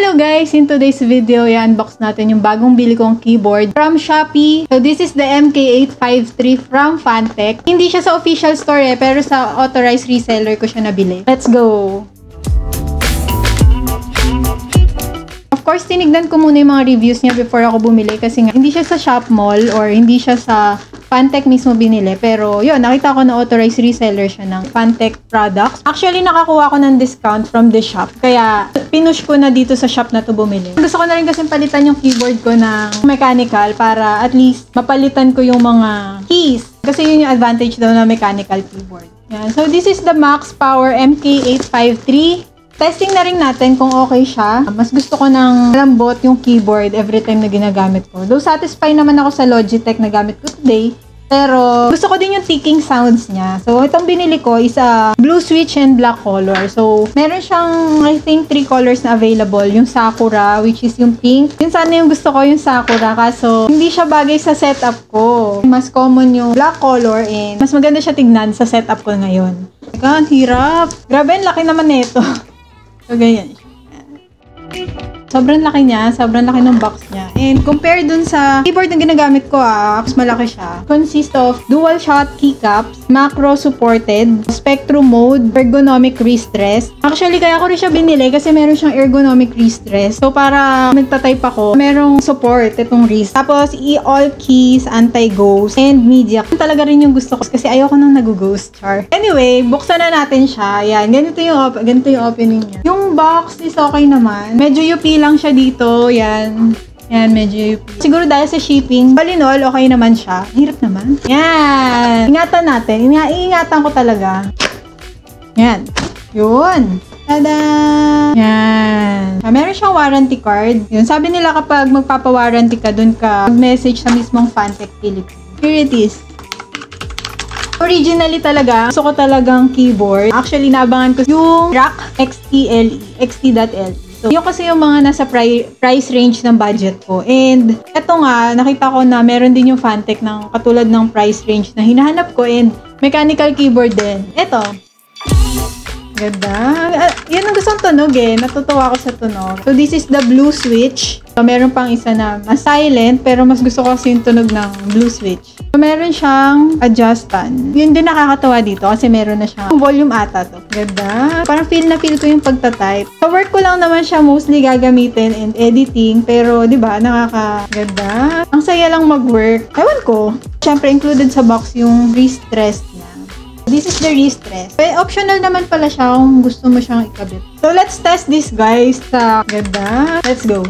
Hello guys! In today's video, i-unbox natin yung bagong bili kong keyboard from Shopee. So this is the MK853 from Fantech. Hindi siya sa official store pero sa authorized reseller ko siya nabili. Let's go! Of course, tinignan ko muna yung mga reviews niya before ako bumili kasi nga hindi siya sa shop mall or hindi siya sa Fantech mismo binili. Pero yun, nakita ko na authorized reseller siya ng Fantech products. Actually, nakakuha ko ng discount from the shop. Kaya, pinush ko na dito sa shop na to bumili. Gusto ko na rin kasi palitan yung keyboard ko ng mechanical para at least mapalitan ko yung mga keys. Kasi yun yung advantage daw na mechanical keyboard. Yan. So, this is the Max Power MK853. Testing na rin natin kung okay siya. Mas gusto ko ng lambot yung keyboard every time na ginagamit ko. Though satisfied naman ako sa Logitech na gamit ko today. Pero gusto ko din yung ticking sounds niya. So itong binili ko is a blue switch and black color. So meron siyang I think 3 colors na available. Yung Sakura which is yung pink. Yun sana yung gusto ko yung Sakura. Kaso hindi siya bagay sa setup ko. Mas common yung black color and mas maganda siya tignan sa setup ko ngayon. Teka, ang hirap. Grabe, ang laki naman nito. So, ganyan siya. Sobrang laki niya. Sobrang laki ng box niya. And compared dun sa keyboard na ginagamit ko, mas malaki siya. Consists of dual shot keycaps, macro supported, spectrum mode, ergonomic wrist rest. Actually, kaya ko rin siya binili kasi meron siyang ergonomic wrist rest. So, para nagtatype ako, merong support itong wrist. Tapos, all keys, anti-ghost, and media. Yun talaga rin yung gusto ko kasi ayoko nang nag-ghost, char. Anyway, buksan na natin siya. Yan, ganito yung opening niya. Yung box is okay naman. Medyo UP lang siya dito. Yan. Yan, medyo UP. Siguro dahil sa shipping, all in all, okay naman siya. Hirap naman. Yan. Ingatan natin. Iingatan ko talaga. Yan. Yun. Tada! Yan. Meron siyang warranty card. Yun. Sabi nila kapag magpapa-warranty ka, dun ka mag-message sa mismong Fantech Philippines. Here it is. Originally talaga, gusto ko talagang keyboard. Actually, naabangan ko yung ROC XT.LE. So, yun kasi yung mga nasa price range ng budget ko. And, eto nga, nakita ko na meron din yung Fantech ng katulad ng price range na hinahanap ko and mechanical keyboard din. Eto. Ganda. Yun ang gustong tunog eh. Natutuwa ako sa tunog. So, this is the blue switch. So, meron pang isa na mas silent, pero mas gusto ko kasi yung tunog ng blue switch. So, meron siyang adjustan. Yun din nakakatawa dito kasi meron na siyang volume ata to. Ganda. Parang feel ko yung pagtatype. Sa work ko lang naman siya mostly gagamitin and editing, pero di ba nakakaganda. Ang saya lang mag-work. Ewan ko. Siyempre, included sa box yung wrist rest niya. This is the wrist rest. Pero optional naman pala siya kung gusto mo siyang ikabit. So, let's test this guys sa ganda. Let's go.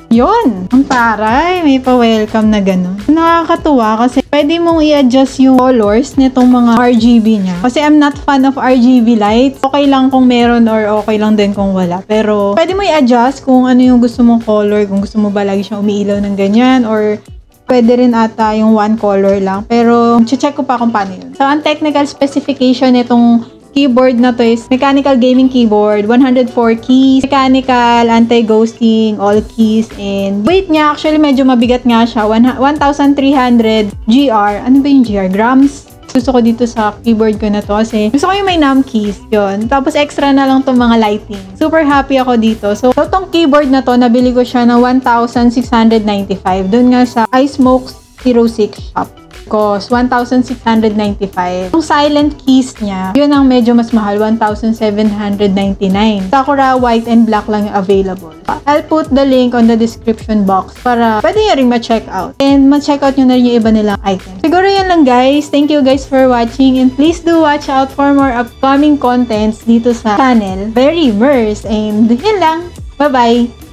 Yun! Ang taray! May pa-welcome na gano'n. Nakakatuwa kasi pwede mong i-adjust yung colors nitong mga RGB niya. Kasi I'm not fan of RGB lights. Okay lang kung meron or okay lang din kung wala. Pero pwede mo i-adjust kung ano yung gusto mong color. Kung gusto mo ba lagi siyang umiilaw ng ganyan or pwede rin ata yung one color lang. Pero check ko pa kung paano yun. So, ang technical specification nitong keyboard na to is mechanical gaming keyboard, 104 keys, mechanical, anti-ghosting, all keys, and weight niya actually medyo mabigat nga siya, 1,300 GR. Ano ba yung GR? Grams? Gusto ko dito sa keyboard ko na to kasi gusto ko yung may num keys, yun. Tapos extra na lang tong mga lighting. Super happy ako dito. So tong keyboard na to, nabili ko siya ng 1,695. Doon nga sa iSmoke 06 shop. Cost 1,695. Yung silent keys niya, yun ang medyo mas mahal, 1,799. Sakura white and black lang yung available. I'll put the link on the description box para pwede nyo rin ma-check out. And ma-check out nyo na rin yung iba nilang items. Siguro yan lang guys. Thank you guys for watching and please do watch out for more upcoming contents dito sa channel. Very immersed and yun lang. Bye-bye!